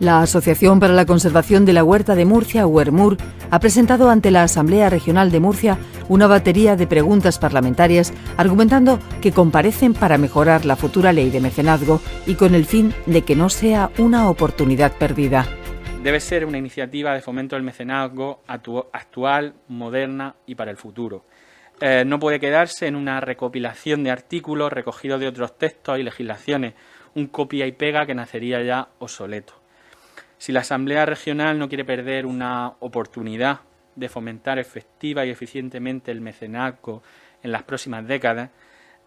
La Asociación para la Conservación de la Huerta de Murcia, Huermur, ha presentado ante la Asamblea Regional de Murcia una batería de preguntas parlamentarias argumentando que comparecen para mejorar la futura ley de mecenazgo y con el fin de que no sea una oportunidad perdida. Debe ser una iniciativa de fomento del mecenazgo actual, moderna y para el futuro. No puede quedarse en una recopilación de artículos recogidos de otros textos y legislaciones, un copia y pega que nacería ya obsoleto. Si la Asamblea Regional no quiere perder una oportunidad de fomentar efectiva y eficientemente el mecenazgo en las próximas décadas,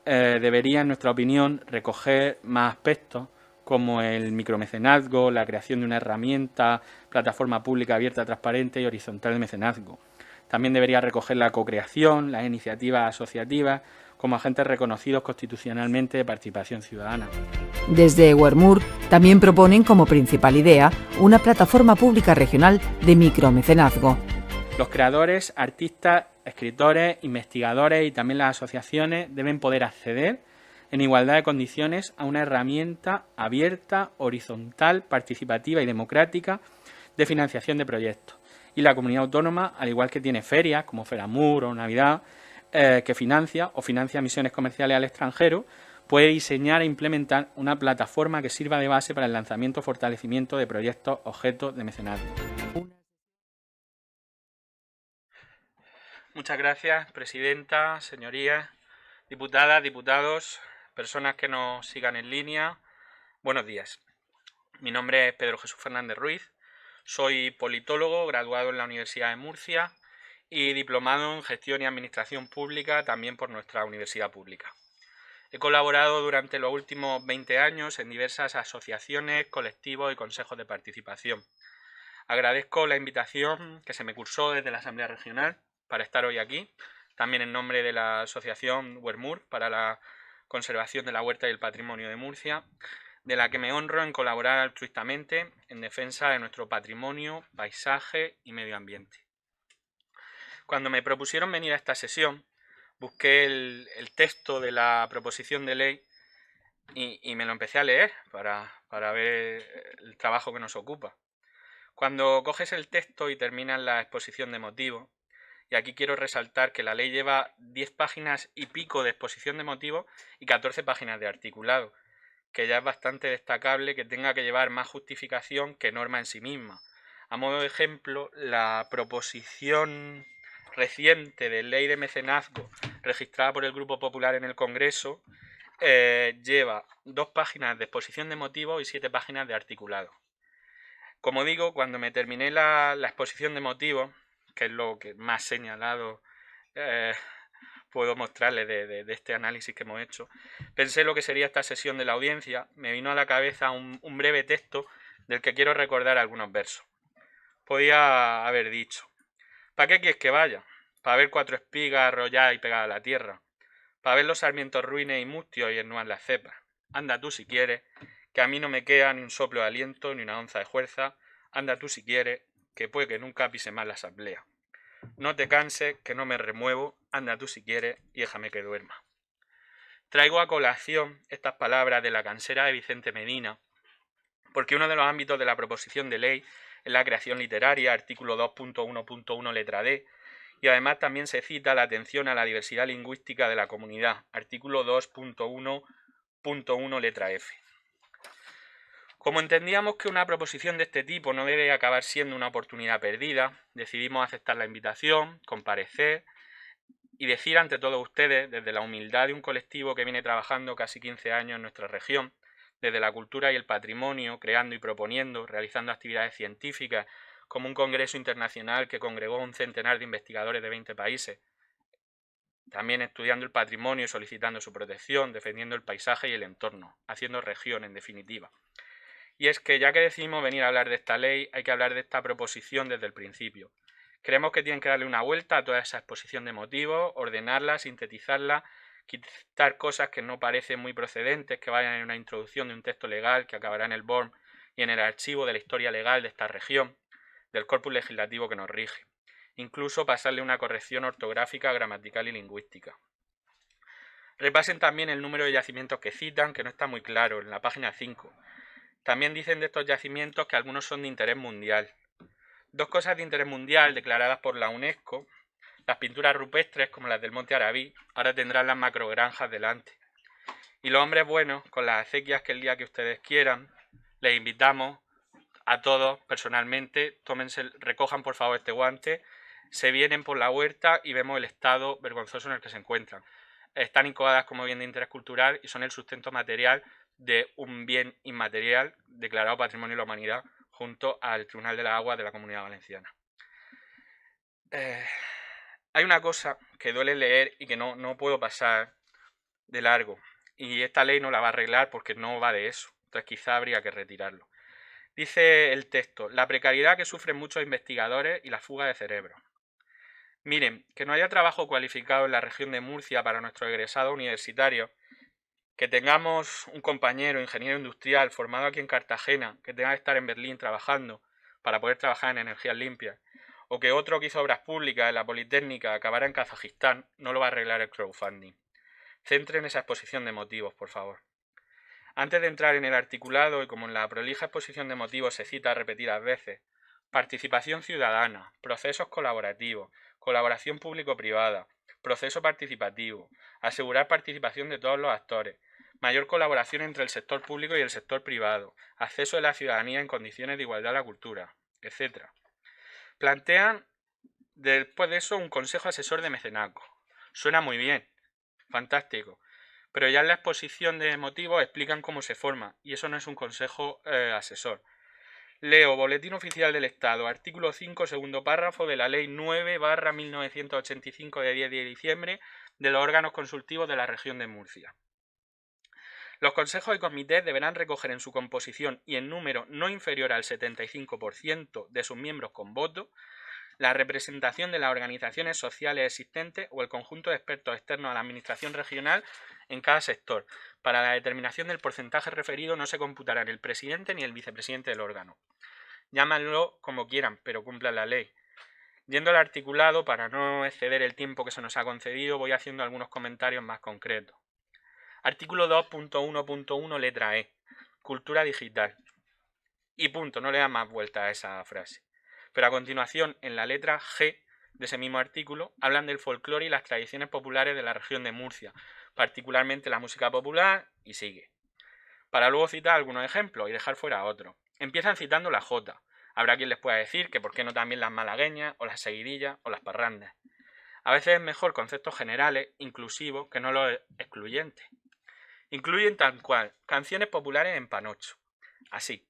debería, en nuestra opinión, recoger más aspectos como el micromecenazgo, la creación de una herramienta, plataforma pública abierta, transparente y horizontal de mecenazgo. También debería recoger la cocreación, las iniciativas asociativas, como agentes reconocidos constitucionalmente de participación ciudadana. Desde Huermur también proponen como principal idea una plataforma pública regional de micromecenazgo. Los creadores, artistas, escritores, investigadores y también las asociaciones deben poder acceder en igualdad de condiciones a una herramienta abierta, horizontal, participativa y democrática de financiación de proyectos. Y la comunidad autónoma, al igual que tiene ferias como Feramur o Navidad, que financia misiones comerciales al extranjero, puede diseñar e implementar una plataforma que sirva de base para el lanzamiento o fortalecimiento de proyectos objeto de mecenazgo. Muchas gracias, presidenta, señorías, diputadas, diputados, personas que nos sigan en línea. Buenos días. Mi nombre es Pedro Jesús Fernández Ruiz. Soy politólogo, graduado en la Universidad de Murcia y diplomado en Gestión y Administración Pública también por nuestra universidad pública. He colaborado durante los últimos 20 años en diversas asociaciones, colectivos y consejos de participación. Agradezco la invitación que se me cursó desde la Asamblea Regional para estar hoy aquí, también en nombre de la Asociación Huermur para la Conservación de la Huerta y el Patrimonio de Murcia, de la que me honro en colaborar altruistamente en defensa de nuestro patrimonio, paisaje y medio ambiente. Cuando me propusieron venir a esta sesión, busqué el texto de la proposición de ley y me lo empecé a leer para ver el trabajo que nos ocupa. Cuando coges el texto y terminas la exposición de motivos, y aquí quiero resaltar que la ley lleva 10 páginas y pico de exposición de motivos y 14 páginas de articulado, que ya es bastante destacable que tenga que llevar más justificación que norma en sí misma. A modo de ejemplo, la proposición reciente de ley de mecenazgo registrada por el Grupo Popular en el Congreso lleva 2 páginas de exposición de motivos y 7 páginas de articulado. Como digo, cuando me terminé la exposición de motivos, que es lo que más señalado puedo mostrarles de este análisis que hemos hecho, pensé lo que sería esta sesión de la audiencia. Me vino a la cabeza un breve texto del que quiero recordar algunos versos. Podía haber dicho: ¿para qué quieres que vaya? Para ver 4 espigas arrolladas y pegadas a la tierra. Para ver los sarmientos ruines y mustios y ennuar las cepas. Anda tú si quieres, que a mí no me queda ni un soplo de aliento ni una onza de fuerza. Anda tú si quieres, que puede que nunca pise más la asamblea. No te canses, que no me remuevo. Anda tú si quieres y déjame que duerma. Traigo a colación estas palabras de la cansera de Vicente Medina, porque uno de los ámbitos de la proposición de ley es la creación literaria, artículo 2.1.1 letra D, y además también se cita la atención a la diversidad lingüística de la comunidad, artículo 2.1.1 letra F. Como entendíamos que una proposición de este tipo no debe acabar siendo una oportunidad perdida, decidimos aceptar la invitación, comparecer y decir ante todos ustedes, desde la humildad de un colectivo que viene trabajando casi 15 años en nuestra región, desde la cultura y el patrimonio, creando y proponiendo, realizando actividades científicas, como un congreso internacional que congregó un centenar de investigadores de 20 países, también estudiando el patrimonio y solicitando su protección, defendiendo el paisaje y el entorno, haciendo región en definitiva. Y es que ya que decidimos venir a hablar de esta ley, hay que hablar de esta proposición desde el principio. Creemos que tienen que darle una vuelta a toda esa exposición de motivos, ordenarla, sintetizarla, quitar cosas que no parecen muy procedentes, que vayan en una introducción de un texto legal que acabará en el BORM y en el archivo de la historia legal de esta región, del corpus legislativo que nos rige. Incluso pasarle una corrección ortográfica, gramatical y lingüística. Repasen también el número de yacimientos que citan, que no está muy claro, en la página 5. También dicen de estos yacimientos que algunos son de interés mundial. Dos cosas de interés mundial declaradas por la UNESCO: las pinturas rupestres, como las del Monte Arabí, ahora tendrán las macrogranjas delante. Y los hombres buenos, con las acequias, que el día que ustedes quieran, les invitamos a todos personalmente, recojan por favor este guante, se vienen por la huerta y vemos el estado vergonzoso en el que se encuentran. Están incoadas como bien de interés cultural y son el sustento material de un bien inmaterial declarado Patrimonio de la Humanidad junto al Tribunal de la Agua de la Comunidad Valenciana. Hay una cosa que duele leer y que no puedo pasar de largo, y esta ley no la va a arreglar porque no va de eso, entonces quizá habría que retirarlo. Dice el texto: la precariedad que sufren muchos investigadores y la fuga de cerebros. Miren, que no haya trabajo cualificado en la región de Murcia para nuestros egresados universitarios, que tengamos un compañero ingeniero industrial formado aquí en Cartagena que tenga que estar en Berlín trabajando para poder trabajar en energías limpias, o que otro que hizo obras públicas en la Politécnica acabara en Kazajistán, no lo va a arreglar el crowdfunding. Centren esa exposición de motivos, por favor. Antes de entrar en el articulado, y como en la prolija exposición de motivos se cita repetidas veces: participación ciudadana, procesos colaborativos, colaboración público-privada, proceso participativo, asegurar participación de todos los actores, mayor colaboración entre el sector público y el sector privado, acceso de la ciudadanía en condiciones de igualdad a la cultura, etc. Plantean después de eso un consejo asesor de mecenazgo. Suena muy bien, fantástico, pero ya en la exposición de motivos explican cómo se forma, y eso no es un consejo asesor. Leo Boletín Oficial del Estado, artículo 5, segundo párrafo de la Ley 9/1985 de 10 de diciembre de los órganos consultivos de la región de Murcia. Los consejos y comités deberán recoger en su composición y en número no inferior al 75% de sus miembros con voto la representación de las organizaciones sociales existentes o el conjunto de expertos externos a la administración regional en cada sector. Para la determinación del porcentaje referido no se computarán el presidente ni el vicepresidente del órgano. Llámanlo como quieran, pero cumplan la ley. Yendo al articulado, para no exceder el tiempo que se nos ha concedido, voy haciendo algunos comentarios más concretos. Artículo 2.1.1, letra E. Cultura digital. Y punto, no le da más vuelta a esa frase. Pero a continuación, en la letra G de ese mismo artículo, hablan del folclore y las tradiciones populares de la región de Murcia, particularmente la música popular, y sigue. Para luego citar algunos ejemplos y dejar fuera otros. Empiezan citando la jota. Habrá quien les pueda decir que por qué no también las malagueñas, o las seguidillas, o las parrandas. A veces es mejor conceptos generales, inclusivos, que no los excluyentes. Incluyen tal cual canciones populares en panocho. Así.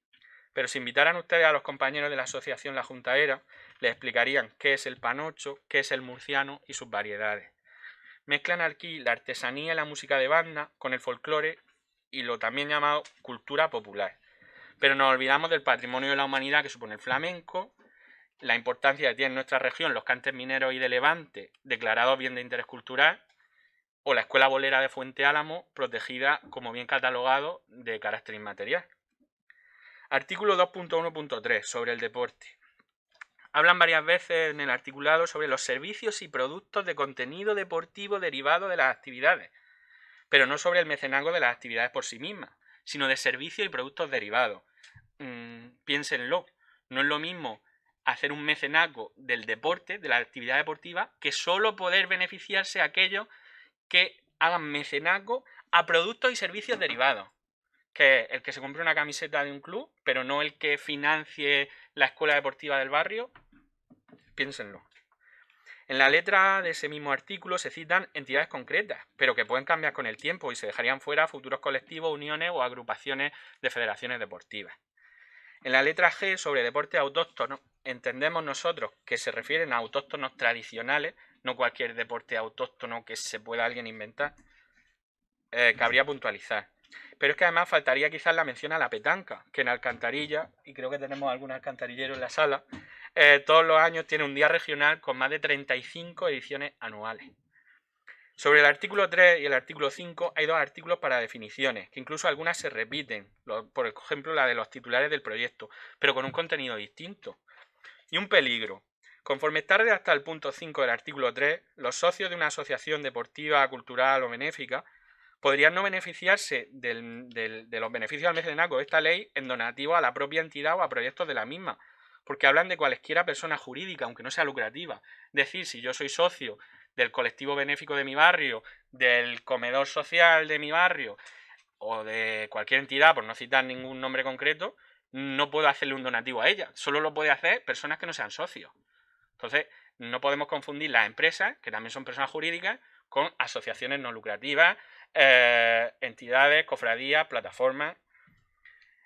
Pero si invitaran ustedes a los compañeros de la asociación La Juntaera, les explicarían qué es el panocho, qué es el murciano y sus variedades. Mezclan aquí la artesanía y la música de banda con el folclore y lo también llamado cultura popular. Pero nos olvidamos del patrimonio de la humanidad que supone el flamenco, la importancia que tiene en nuestra región los cantes mineros y de Levante, declarados bien de interés cultural, o la escuela bolera de Fuente Álamo, protegida como bien catalogado de carácter inmaterial. Artículo 2.1.3, sobre el deporte. Hablan varias veces en el articulado sobre los servicios y productos de contenido deportivo derivado de las actividades, pero no sobre el mecenazgo de las actividades por sí mismas, sino de servicios y productos derivados. Piénsenlo, no es lo mismo hacer un mecenazgo del deporte, de la actividad deportiva, que solo poder beneficiarse a aquellos que hagan mecenazgo a productos y servicios derivados. Que el que se compre una camiseta de un club, pero no el que financie la escuela deportiva del barrio. Piénsenlo. En la letra de ese mismo artículo se citan entidades concretas, pero que pueden cambiar con el tiempo y se dejarían fuera futuros colectivos, uniones o agrupaciones de federaciones deportivas. En la letra G, sobre deportes autóctonos, entendemos nosotros que se refieren a autóctonos tradicionales, no cualquier deporte autóctono que se pueda alguien inventar. Cabría puntualizar. Pero es que además faltaría quizás la mención a la petanca, que en Alcantarilla, y creo que tenemos algún alcantarillero en la sala, todos los años tiene un día regional con más de 35 ediciones anuales. Sobre el artículo 3 y el artículo 5 hay dos artículos para definiciones, que incluso algunas se repiten, por ejemplo la de los titulares del proyecto, pero con un contenido distinto. Y un peligro. Conforme está redactado el punto 5 del artículo 3, los socios de una asociación deportiva, cultural o benéfica podrían no beneficiarse de los beneficios del mecenazgo de esta ley en donativo a la propia entidad o a proyectos de la misma, porque hablan de cualesquiera persona jurídica, aunque no sea lucrativa. Es decir, si yo soy socio del colectivo benéfico de mi barrio, del comedor social de mi barrio o de cualquier entidad, por no citar ningún nombre concreto, no puedo hacerle un donativo a ella. Solo lo puede hacer personas que no sean socios. Entonces, no podemos confundir las empresas, que también son personas jurídicas, con asociaciones no lucrativas, entidades, cofradías, plataformas.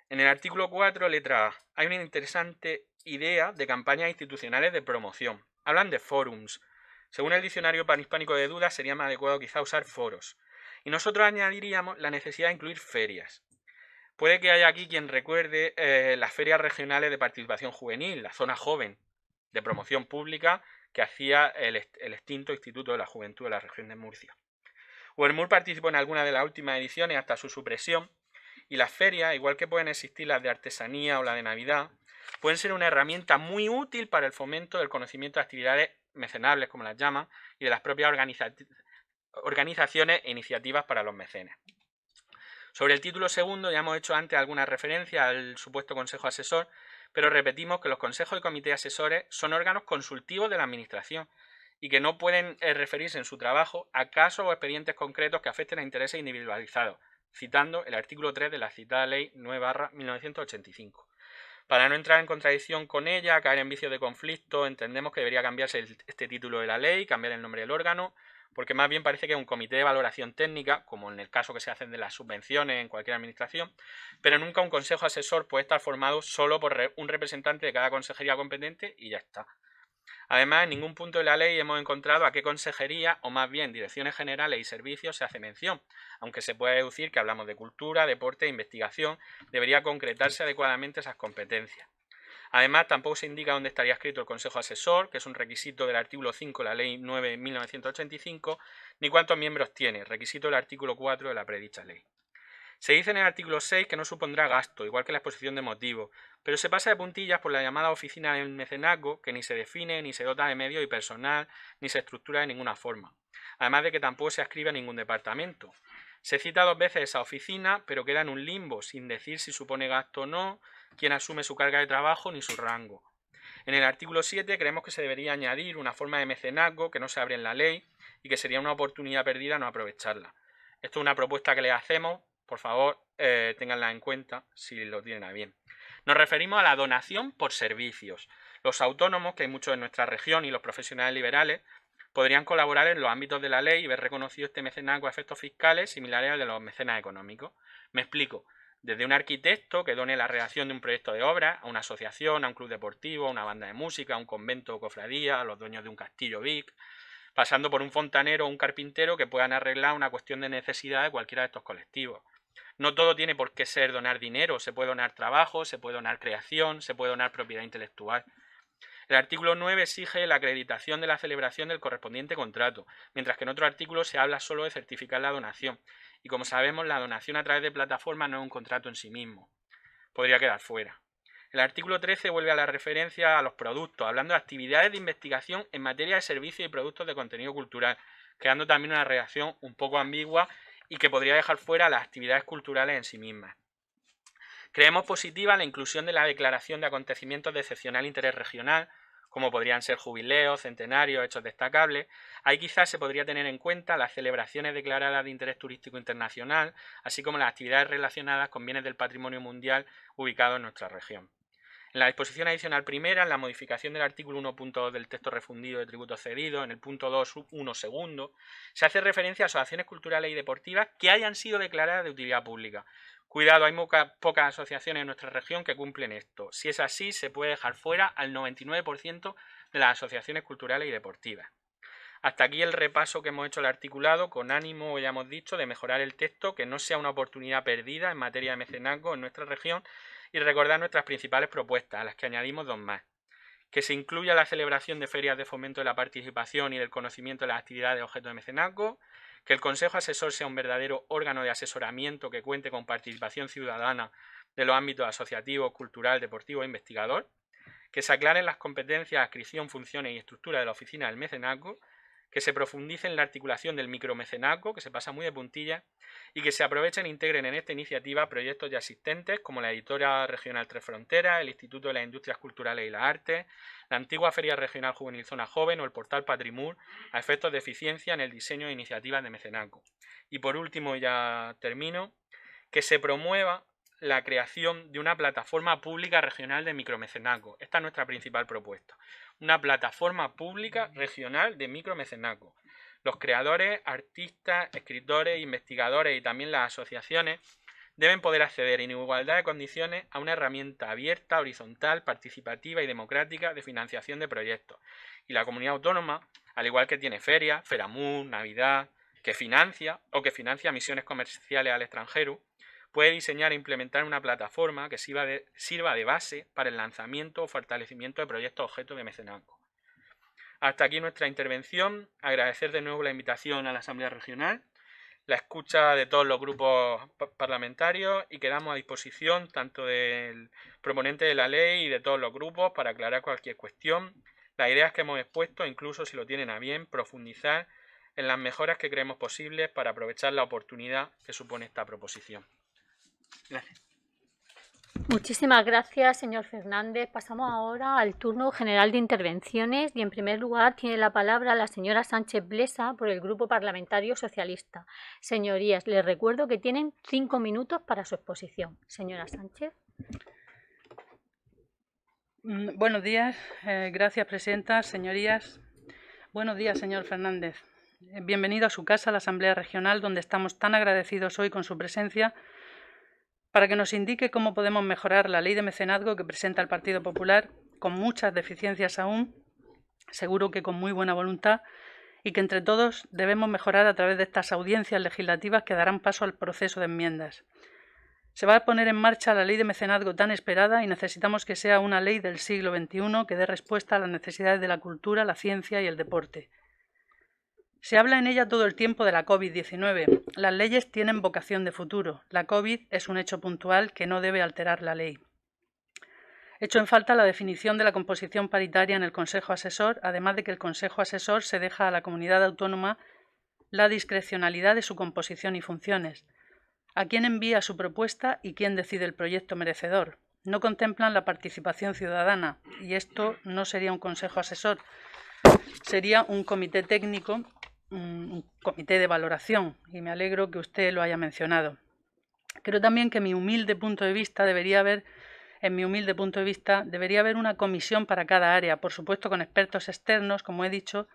En el artículo 4, letra A, hay una interesante idea de campañas institucionales de promoción. Hablan de forums. Según el diccionario panhispánico de dudas, sería más adecuado quizá usar foros. Y nosotros añadiríamos la necesidad de incluir ferias. Puede que haya aquí quien recuerde las ferias regionales de participación juvenil, la zona joven de promoción pública que hacía el extinto Instituto de la Juventud de la región de Murcia. UERMUR participó en alguna de las últimas ediciones hasta su supresión, y las ferias, igual que pueden existir las de artesanía o la de Navidad, pueden ser una herramienta muy útil para el fomento del conocimiento de actividades mecenables, como las llaman, y de las propias organizaciones e iniciativas para los mecenas. Sobre el título segundo ya hemos hecho antes alguna referencia al supuesto consejo asesor, pero repetimos que los consejos y comités asesores son órganos consultivos de la administración y que no pueden referirse en su trabajo a casos o expedientes concretos que afecten a intereses individualizados, citando el artículo 3 de la citada Ley 9/1985. Para no entrar en contradicción con ella, caer en vicios de conflicto, entendemos que debería cambiarse este título de la ley, cambiar el nombre del órgano, porque más bien parece que es un comité de valoración técnica, como en el caso que se hacen de las subvenciones en cualquier administración, pero nunca un consejo asesor puede estar formado solo por un representante de cada consejería competente y ya está. Además, en ningún punto de la ley hemos encontrado a qué consejería, o más bien direcciones generales y servicios, se hace mención. Aunque se puede deducir que hablamos de cultura, deporte e investigación, debería concretarse adecuadamente esas competencias. Además, tampoco se indica dónde estaría escrito el Consejo Asesor, que es un requisito del artículo 5 de la Ley 9/1985, ni cuántos miembros tiene, requisito del artículo 4 de la predicha ley. Se dice en el artículo 6 que no supondrá gasto, igual que la exposición de motivos, pero se pasa de puntillas por la llamada oficina del mecenazgo, que ni se define, ni se dota de medios y personal, ni se estructura de ninguna forma. Además de que tampoco se ascribe a ningún departamento. Se cita 2 veces esa oficina, pero queda en un limbo, sin decir si supone gasto o no, quién asume su carga de trabajo ni su rango. En el artículo 7 creemos que se debería añadir una forma de mecenazgo que no se abre en la ley y que sería una oportunidad perdida no aprovecharla. Esto es una propuesta que les hacemos, por favor, ténganla en cuenta si lo tienen a bien. Nos referimos a la donación por servicios. Los autónomos, que hay muchos en nuestra región, y los profesionales liberales, podrían colaborar en los ámbitos de la ley y ver reconocido este mecenazgo a efectos fiscales similares al de los mecenas económicos. Me explico. Desde un arquitecto que done la redacción de un proyecto de obra a una asociación, a un club deportivo, a una banda de música, a un convento o cofradía, a los dueños de un castillo Vic, pasando por un fontanero o un carpintero que puedan arreglar una cuestión de necesidad de cualquiera de estos colectivos. No todo tiene por qué ser donar dinero, se puede donar trabajo, se puede donar creación, se puede donar propiedad intelectual. El artículo 9 exige la acreditación de la celebración del correspondiente contrato, mientras que en otro artículo se habla solo de certificar la donación. Y como sabemos, la donación a través de plataformas no es un contrato en sí mismo. Podría quedar fuera. El artículo 13 vuelve a la referencia a los productos, hablando de actividades de investigación en materia de servicios y productos de contenido cultural, creando también una redacción un poco ambigua y que podría dejar fuera las actividades culturales en sí mismas. Creemos positiva la inclusión de la declaración de acontecimientos de excepcional interés regional, como podrían ser jubileos, centenarios, hechos destacables. Ahí quizás se podría tener en cuenta las celebraciones declaradas de interés turístico internacional, así como las actividades relacionadas con bienes del patrimonio mundial ubicados en nuestra región. En la disposición adicional primera, en la modificación del artículo 1.2 del texto refundido de tributos cedidos, en el punto 2.1 segundo, se hace referencia a asociaciones culturales y deportivas que hayan sido declaradas de utilidad pública. Cuidado, hay pocas asociaciones en nuestra región que cumplen esto. Si es así, se puede dejar fuera al 99% de las asociaciones culturales y deportivas. Hasta aquí el repaso que hemos hecho al articulado, con ánimo, ya hemos dicho, de mejorar el texto, que no sea una oportunidad perdida en materia de mecenazgo en nuestra región, y recordar nuestras principales propuestas, a las que añadimos 2 más. Que se incluya la celebración de ferias de fomento de la participación y del conocimiento de las actividades objeto de mecenazgo, que el Consejo Asesor sea un verdadero órgano de asesoramiento que cuente con participación ciudadana de los ámbitos asociativo, cultural, deportivo e investigador, que se aclaren las competencias, adscripción, funciones y estructura de la oficina del mecenazgo, que se profundice en la articulación del micromecenazgo, que se pasa muy de puntilla, y que se aprovechen e integren en esta iniciativa proyectos ya existentes como la Editora Regional Tres Fronteras, el Instituto de las Industrias Culturales y las Artes, la antigua Feria Regional Juvenil Zona Joven o el portal Patrimur, a efectos de eficiencia en el diseño de iniciativas de mecenazgo. Y por último, ya termino, que se promueva la creación de una plataforma pública regional de micromecenazgo. Esta es nuestra principal propuesta. Una plataforma pública regional de micromecenazgo. Los creadores, artistas, escritores, investigadores y también las asociaciones deben poder acceder en igualdad de condiciones a una herramienta abierta, horizontal, participativa y democrática de financiación de proyectos. Y la comunidad autónoma, al igual que tiene ferias, Feramur, Navidad, que financia misiones comerciales al extranjero, puede diseñar e implementar una plataforma que sirva de base para el lanzamiento o fortalecimiento de proyectos objeto de mecenazgo. Hasta aquí nuestra intervención. Agradecer de nuevo la invitación a la Asamblea Regional, la escucha de todos los grupos parlamentarios y quedamos a disposición tanto del proponente de la ley y de todos los grupos para aclarar cualquier cuestión. Las ideas que hemos expuesto, incluso si lo tienen a bien, profundizar en las mejoras que creemos posibles para aprovechar la oportunidad que supone esta proposición. Gracias. Muchísimas gracias, señor Fernández. Pasamos ahora al turno general de intervenciones y en primer lugar tiene la palabra la señora Sánchez Blesa por el Grupo Parlamentario Socialista. Señorías, les recuerdo que tienen 5 minutos para su exposición. Señora Sánchez. Buenos días, gracias presidenta, señorías. Buenos días, señor Fernández. Bienvenido a su casa, la Asamblea Regional, donde estamos tan agradecidos hoy con su presencia para que nos indique cómo podemos mejorar la ley de mecenazgo que presenta el Partido Popular, con muchas deficiencias aún, seguro que con muy buena voluntad, y que entre todos debemos mejorar a través de estas audiencias legislativas que darán paso al proceso de enmiendas. Se va a poner en marcha la ley de mecenazgo tan esperada y necesitamos que sea una ley del siglo XXI que dé respuesta a las necesidades de la cultura, la ciencia y el deporte. Se habla en ella todo el tiempo de la COVID-19. Las leyes tienen vocación de futuro. La COVID es un hecho puntual que no debe alterar la ley. Echo en falta la definición de la composición paritaria en el Consejo Asesor, además de que el Consejo Asesor se deja a la comunidad autónoma la discrecionalidad de su composición y funciones. ¿A quién envía su propuesta y quién decide el proyecto merecedor? No contemplan la participación ciudadana y esto no sería un Consejo Asesor, sería un comité técnico, un comité de valoración, y me alegro que usted lo haya mencionado. Creo también que en mi humilde punto de vista debería haber una comisión para cada área, por supuesto con expertos externos, como he dicho,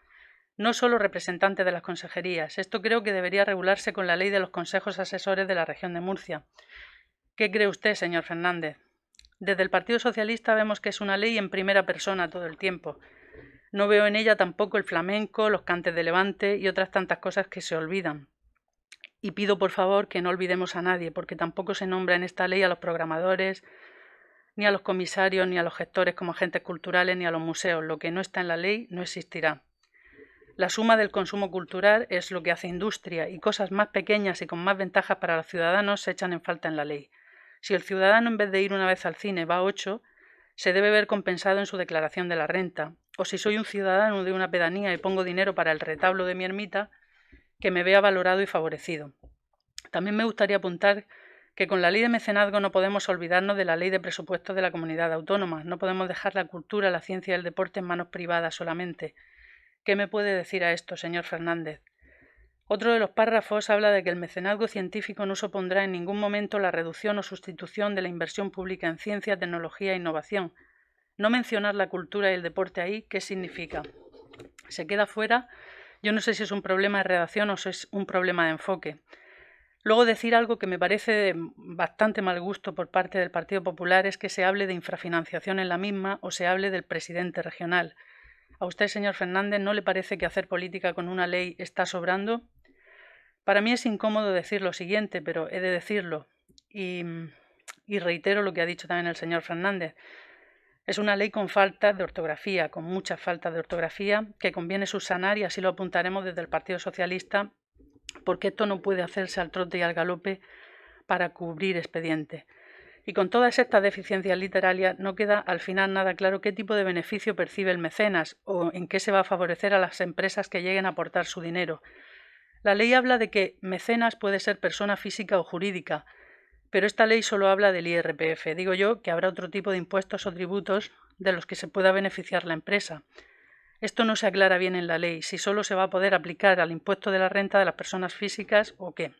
no solo representantes de las consejerías. Esto creo que debería regularse con la ley de los consejos asesores de la región de Murcia. ¿Qué cree usted, señor Fernández? Desde el Partido Socialista vemos que es una ley en primera persona todo el tiempo. No veo en ella tampoco el flamenco, los cantes de Levante y otras tantas cosas que se olvidan. Y pido por favor que no olvidemos a nadie, porque tampoco se nombra en esta ley a los programadores, ni a los comisarios, ni a los gestores como agentes culturales, ni a los museos. Lo que no está en la ley no existirá. La suma del consumo cultural es lo que hace industria y cosas más pequeñas y con más ventajas para los ciudadanos se echan en falta en la ley. Si el ciudadano en vez de ir una vez al cine va 8, se debe ver compensado en su declaración de la renta. O si soy un ciudadano de una pedanía y pongo dinero para el retablo de mi ermita, que me vea valorado y favorecido. También me gustaría apuntar que con la ley de mecenazgo no podemos olvidarnos de la ley de presupuestos de la comunidad autónoma. No podemos dejar la cultura, la ciencia y el deporte en manos privadas solamente. ¿Qué me puede decir a esto, señor Fernández? Otro de los párrafos habla de que el mecenazgo científico no supondrá en ningún momento la reducción o sustitución de la inversión pública en ciencia, tecnología e innovación. No mencionar la cultura y el deporte ahí, ¿qué significa? ¿Se queda fuera? Yo no sé si es un problema de redacción o si es un problema de enfoque. Luego decir algo que me parece de bastante mal gusto por parte del Partido Popular es que se hable de infrafinanciación en la misma o se hable del presidente regional. ¿A usted, señor Fernández, no le parece que hacer política con una ley está sobrando? Para mí es incómodo decir lo siguiente, pero he de decirlo. Y reitero lo que ha dicho también el señor Fernández. Es una ley con faltas de ortografía, con muchas faltas de ortografía, que conviene subsanar y así lo apuntaremos desde el Partido Socialista, porque esto no puede hacerse al trote y al galope para cubrir expedientes. Y con todas estas deficiencias literarias no queda al final nada claro qué tipo de beneficio percibe el mecenas o en qué se va a favorecer a las empresas que lleguen a aportar su dinero. La ley habla de que mecenas puede ser persona física o jurídica, pero esta ley solo habla del IRPF. Digo yo que habrá otro tipo de impuestos o tributos de los que se pueda beneficiar la empresa. Esto no se aclara bien en la ley, si solo se va a poder aplicar al impuesto de la renta de las personas físicas o qué.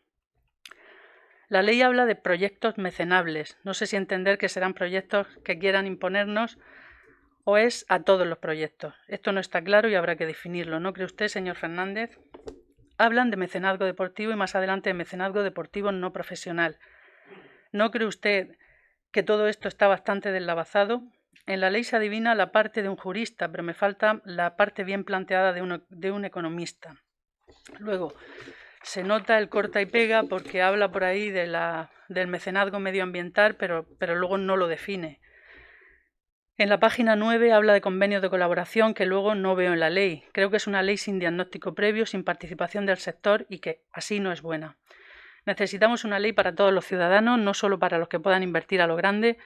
La ley habla de proyectos mecenables. No sé si entender que serán proyectos que quieran imponernos o es a todos los proyectos. Esto no está claro y habrá que definirlo. ¿No cree usted, señor Fernández? Hablan de mecenazgo deportivo y más adelante de mecenazgo deportivo no profesional. ¿No cree usted que todo esto está bastante deslavazado? En la ley se adivina la parte de un jurista, pero me falta la parte bien planteada de un economista. Luego, se nota el corta y pega porque habla por ahí del mecenazgo medioambiental, pero luego no lo define. En la página 9 habla de convenios de colaboración que luego no veo en la ley. Creo que es una ley sin diagnóstico previo, sin participación del sector y que así no es buena. Necesitamos una ley para todos los ciudadanos, no solo para los que puedan invertir a lo grande,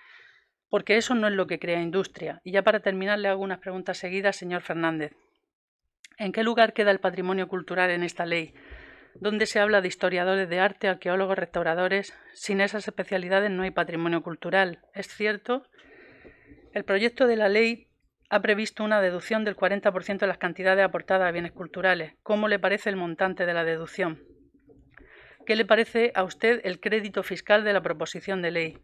porque eso no es lo que crea industria. Y ya para terminar le hago unas preguntas seguidas, señor Fernández. ¿En qué lugar queda el patrimonio cultural en esta ley? ¿Dónde se habla de historiadores de arte, arqueólogos, restauradores? Sin esas especialidades no hay patrimonio cultural. ¿Es cierto? El proyecto de la ley ha previsto una deducción del 40% de las cantidades aportadas a bienes culturales. ¿Cómo le parece el montante de la deducción? ¿Qué le parece a usted el crédito fiscal de la proposición de ley?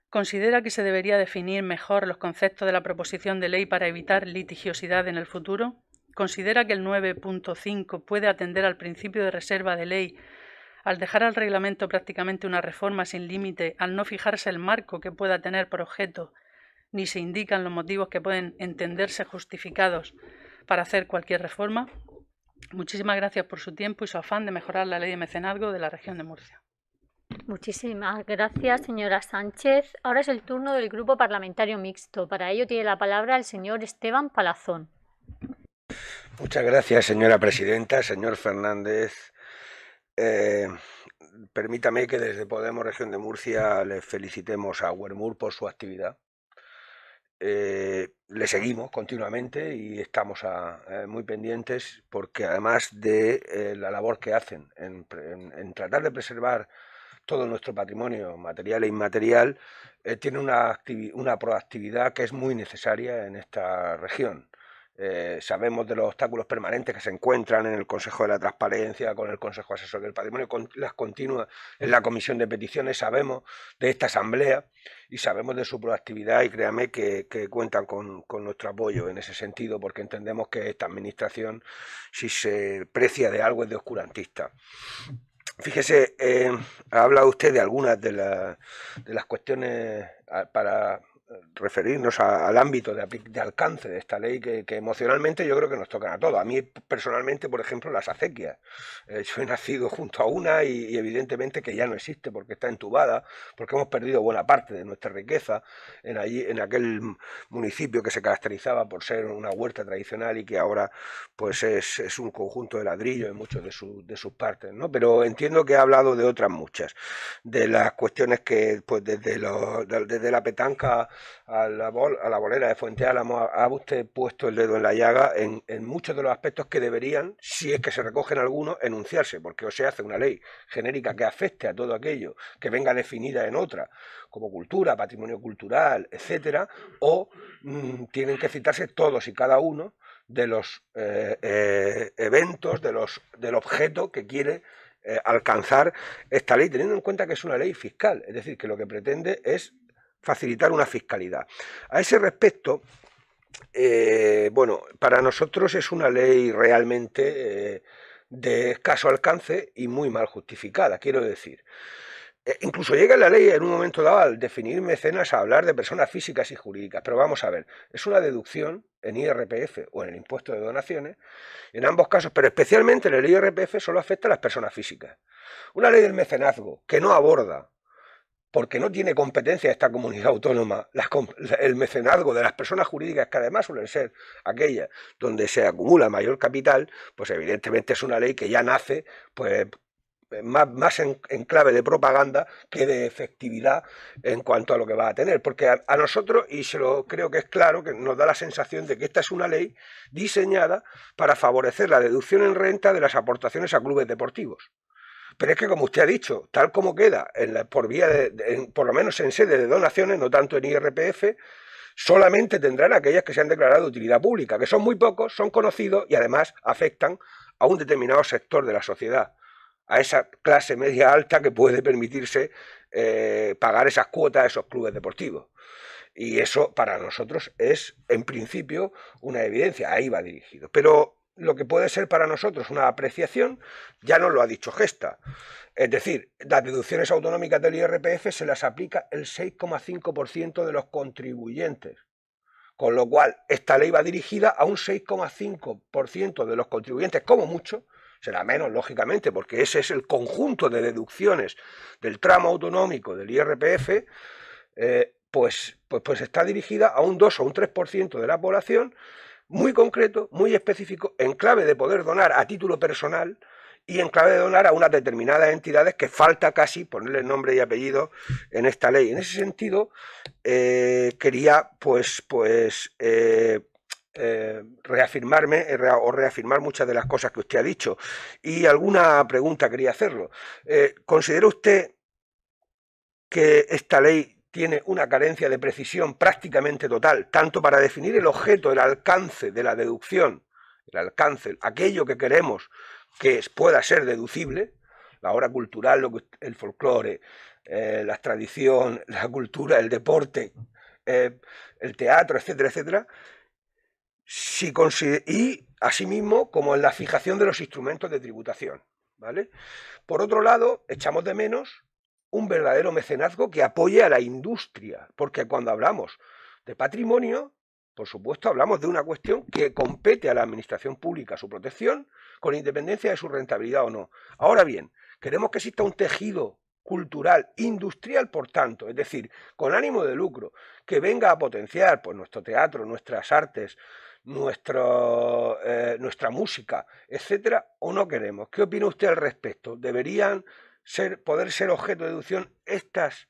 ¿Considera que se debería definir mejor los conceptos de la proposición de ley para evitar litigiosidad en el futuro? ¿Considera que el 9.5 puede atender al principio de reserva de ley al dejar al reglamento prácticamente una reforma sin límite, al no fijarse el marco que pueda tener por objeto, ni se indican los motivos que pueden entenderse justificados para hacer cualquier reforma? Muchísimas gracias por su tiempo y su afán de mejorar la ley de mecenazgo de la región de Murcia. Muchísimas gracias, señora Sánchez. Ahora es el turno del Grupo Parlamentario Mixto. Para ello tiene la palabra el señor Esteban Palazón. Muchas gracias, señora presidenta. Señor Fernández, permítame que desde Podemos Región de Murcia le felicitemos a Huermur por su actividad. Le seguimos continuamente y estamos muy pendientes porque además de la labor que hacen en tratar de preservar todo nuestro patrimonio material e inmaterial, tiene una proactividad que es muy necesaria en esta región. Sabemos de los obstáculos permanentes que se encuentran en el Consejo de la Transparencia, con el Consejo Asesor del Patrimonio, con las continuas en la Comisión de Peticiones, sabemos de esta asamblea y sabemos de su proactividad y créame que cuentan con nuestro apoyo en ese sentido, porque entendemos que esta administración, si se precia de algo, es de oscurantista. Fíjese, ha hablado usted de algunas de las cuestiones para referirnos al ámbito de alcance de esta ley que emocionalmente yo creo que nos tocan a todos. A mí personalmente, por ejemplo, las acequias. Yo he nacido junto a una y evidentemente que ya no existe porque está entubada, porque hemos perdido buena parte de nuestra riqueza en aquel municipio que se caracterizaba por ser una huerta tradicional y que ahora pues es un conjunto de ladrillo en muchos de sus partes, ¿no? Pero entiendo que ha hablado de otras muchas, de las cuestiones que pues desde la petanca a la bolera de Fuente Álamo ha usted puesto el dedo en la llaga en muchos de los aspectos que deberían, si es que se recogen algunos, enunciarse, porque o se hace una ley genérica que afecte a todo aquello que venga definida en otra, como cultura, patrimonio cultural, etcétera, o tienen que citarse todos y cada uno de los eventos, del objeto que quiere alcanzar esta ley, teniendo en cuenta que es una ley fiscal, es decir, que lo que pretende es facilitar una fiscalidad. A ese respecto, bueno, para nosotros es una ley realmente de escaso alcance y muy mal justificada, quiero decir. Incluso llega la ley en un momento dado al definir mecenas a hablar de personas físicas y jurídicas, pero vamos a ver, es una deducción en IRPF o en el impuesto de donaciones, en ambos casos, pero especialmente en el IRPF solo afecta a las personas físicas. Una ley del mecenazgo que no aborda, porque no tiene competencia esta comunidad autónoma, el mecenazgo de las personas jurídicas, que además suelen ser aquellas donde se acumula mayor capital, pues evidentemente es una ley que ya nace pues más en clave de propaganda que de efectividad en cuanto a lo que va a tener, porque a nosotros, y creo que es claro, que nos da la sensación de que esta es una ley diseñada para favorecer la deducción en renta de las aportaciones a clubes deportivos. Pero es que, como usted ha dicho, tal como queda por vía por lo menos en sede de donaciones, no tanto en IRPF, solamente tendrán aquellas que se han declarado de utilidad pública, que son muy pocos, son conocidos y además afectan a un determinado sector de la sociedad, a esa clase media alta que puede permitirse pagar esas cuotas a esos clubes deportivos. Y eso para nosotros es, en principio, una evidencia, ahí va dirigido. Pero lo que puede ser para nosotros una apreciación, ya nos lo ha dicho Gesta. Es decir, las deducciones autonómicas del IRPF se las aplica el 6,5% de los contribuyentes. Con lo cual, esta ley va dirigida a un 6,5% de los contribuyentes, como mucho, será menos, lógicamente, porque ese es el conjunto de deducciones del tramo autonómico del IRPF, pues está dirigida a un 2 o un 3% de la población, muy concreto, muy específico, en clave de poder donar a título personal y en clave de donar a unas determinadas entidades que falta casi ponerle nombre y apellido en esta ley. En ese sentido, quería reafirmarme o reafirmar muchas de las cosas que usted ha dicho. Y alguna pregunta quería hacerlo. ¿Considera usted que esta ley tiene una carencia de precisión prácticamente total, tanto para definir el objeto, el alcance de la deducción, el alcance, aquello que queremos que pueda ser deducible, la obra cultural, el folclore, la tradición, la cultura, el deporte, el teatro, etcétera, etcétera, y asimismo como en la fijación de los instrumentos de tributación, ¿vale? Por otro lado, echamos de menos un verdadero mecenazgo que apoye a la industria, porque cuando hablamos de patrimonio, por supuesto hablamos de una cuestión que compete a la administración pública, su protección, con independencia de su rentabilidad o no. Ahora bien, queremos que exista un tejido cultural, industrial, por tanto, es decir, con ánimo de lucro, que venga a potenciar pues, nuestro teatro, nuestras artes, nuestra música, etcétera, o no queremos. ¿Qué opina usted al respecto? ¿Deberían poder ser objeto de deducción estas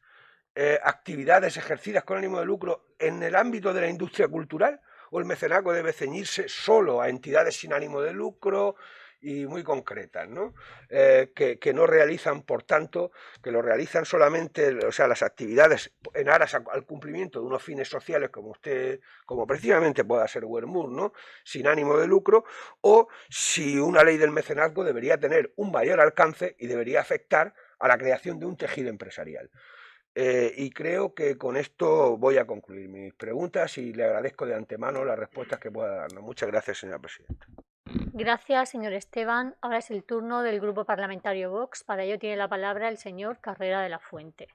actividades ejercidas con ánimo de lucro en el ámbito de la industria cultural? ¿O el mecenazgo debe ceñirse solo a entidades sin ánimo de lucro y muy concretas, ¿no? Que no realizan, por tanto, que lo realizan solamente, o sea, las actividades en aras al cumplimiento de unos fines sociales como precisamente pueda ser Wermur, ¿no? Sin ánimo de lucro, o si una ley del mecenazgo debería tener un mayor alcance y debería afectar a la creación de un tejido empresarial. Y creo que con esto voy a concluir mis preguntas y le agradezco de antemano las respuestas que pueda darnos. Muchas gracias, señora presidenta. Gracias, señor Esteban. Ahora es el turno del Grupo Parlamentario Vox. Para ello tiene la palabra el señor Carrera de la Fuente.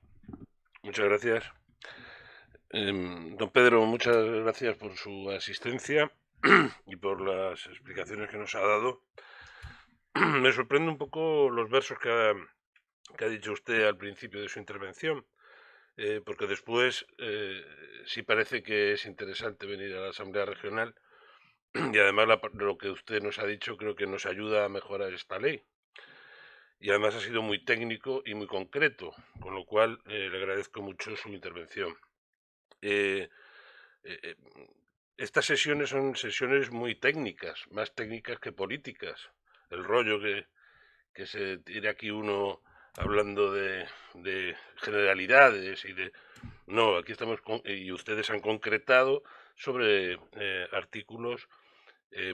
Muchas gracias. Don Pedro, muchas gracias por su asistencia y por las explicaciones que nos ha dado. Me sorprende un poco los versos que ha dicho usted al principio de su intervención, porque después sí parece que es interesante venir a la Asamblea Regional y además lo que usted nos ha dicho creo que nos ayuda a mejorar esta ley. Y además ha sido muy técnico y muy concreto, con lo cual le agradezco mucho su intervención. Estas sesiones son sesiones muy técnicas, más técnicas que políticas. El rollo que se tira aquí uno hablando de generalidades y de... No, aquí estamos y ustedes han concretado sobre artículos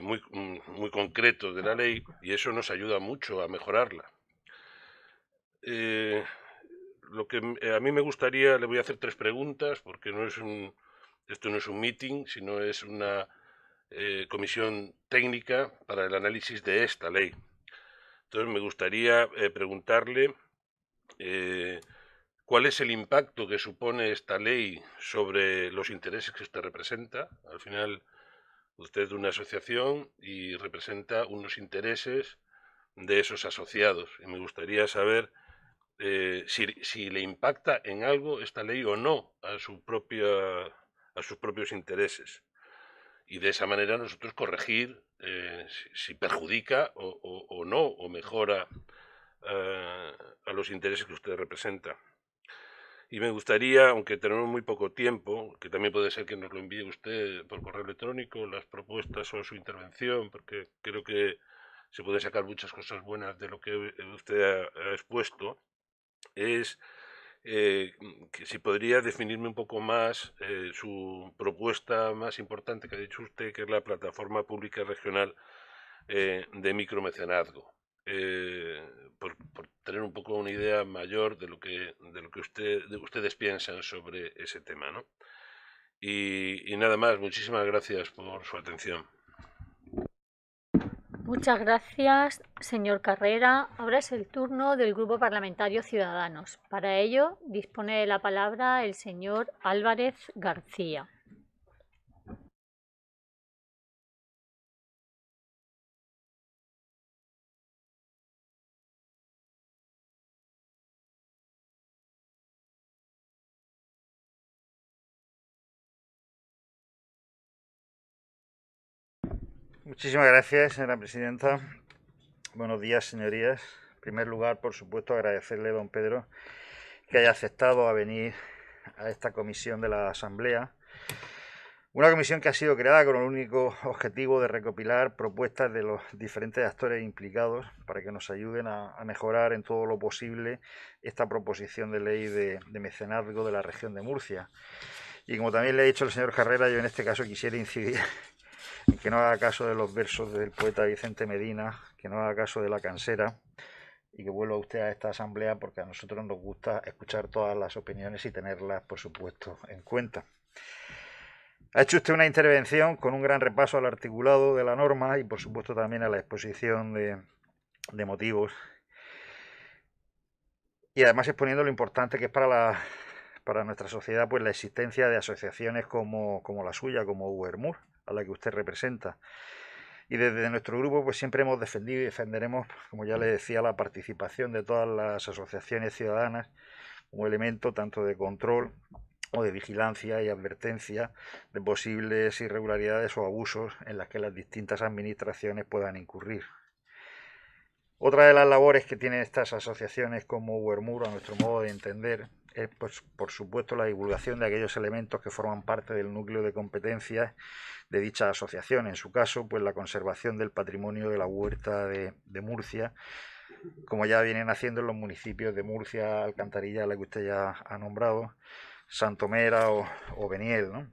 muy concretos de la ley y eso nos ayuda mucho a mejorarla. Lo que a mí me gustaría, le voy a hacer 3 preguntas porque esto no es un meeting, sino es una comisión técnica para el análisis de esta ley. Entonces me gustaría preguntarle cuál es el impacto que supone esta ley sobre los intereses que usted representa. Al final, usted es de una asociación y representa unos intereses de esos asociados. Y me gustaría saber si le impacta en algo esta ley o no a sus propios intereses. Y de esa manera nosotros corregir si perjudica o no, o mejora a los intereses que usted representa. Y me gustaría, aunque tenemos muy poco tiempo, que también puede ser que nos lo envíe usted por correo electrónico, las propuestas o su intervención, porque creo que se pueden sacar muchas cosas buenas de lo que usted ha expuesto, es que si podría definirme un poco más su propuesta más importante que ha dicho usted, que es la plataforma pública regional de micromecenazgo. Por tener un poco una idea mayor de lo que ustedes piensan sobre ese tema, ¿no? Y nada más, muchísimas gracias por su atención. Muchas gracias, señor Carrera. Ahora es el turno del Grupo Parlamentario Ciudadanos. Para ello, dispone de la palabra el señor Álvarez García. Muchísimas gracias, señora presidenta. Buenos días, señorías. En primer lugar, por supuesto, agradecerle a don Pedro que haya aceptado a venir a esta comisión de la Asamblea. Una comisión que ha sido creada con el único objetivo de recopilar propuestas de los diferentes actores implicados para que nos ayuden a mejorar en todo lo posible esta proposición de ley de mecenazgo de la región de Murcia. Y como también le ha dicho el señor Carrera, yo en este caso quisiera incidir en que no haga caso de los versos del poeta Vicente Medina, que no haga caso de la cansera y que vuelva usted a esta asamblea, porque a nosotros nos gusta escuchar todas las opiniones y tenerlas, por supuesto, en cuenta. Ha hecho usted una intervención con un gran repaso al articulado de la norma y, por supuesto, también a la exposición de motivos. Y además exponiendo lo importante que es para nuestra sociedad pues la existencia de asociaciones como la suya, como UERMUR, a la que usted representa. Y desde nuestro grupo pues siempre hemos defendido y defenderemos, como ya le decía, la participación de todas las asociaciones ciudadanas como elemento tanto de control o de vigilancia y advertencia de posibles irregularidades o abusos en las que las distintas administraciones puedan incurrir. Otra de las labores que tienen estas asociaciones como UERMUR, a nuestro modo de entender, es, pues, por supuesto, la divulgación de aquellos elementos que forman parte del núcleo de competencias de dicha asociación. En su caso, pues la conservación del patrimonio de la huerta de Murcia, como ya vienen haciendo en los municipios de Murcia, Alcantarilla, la que usted ya ha nombrado, Santomera o Beniel, ¿no?